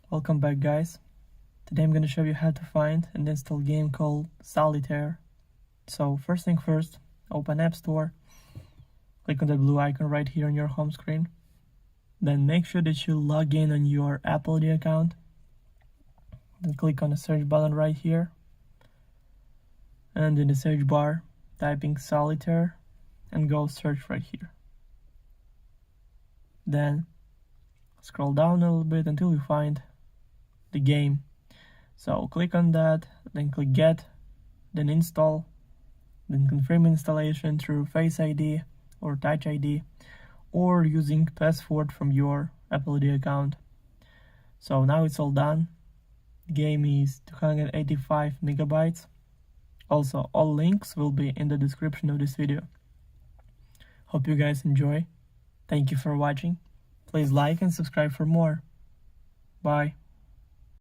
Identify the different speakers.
Speaker 1: Welcome back, guys. Today I'm gonna show you how to find and install a game called Solitaire. So first thing first, open App Store, click on the blue icon right here on your home screen. Then make sure that you log in on your Apple ID account. Then click on the search button right here. And in the search bar, typing Solitaire and go search right here. Then scroll down a little bit until you find the game. So click on that, then click Get, then Install, then confirm installation through Face ID or Touch ID, or using password from your Apple ID account. So now it's all done. The game is 285 megabytes. Also, all links will be in the description of this video. Hope you guys enjoy. Thank you for watching. Please like and subscribe for more. Bye.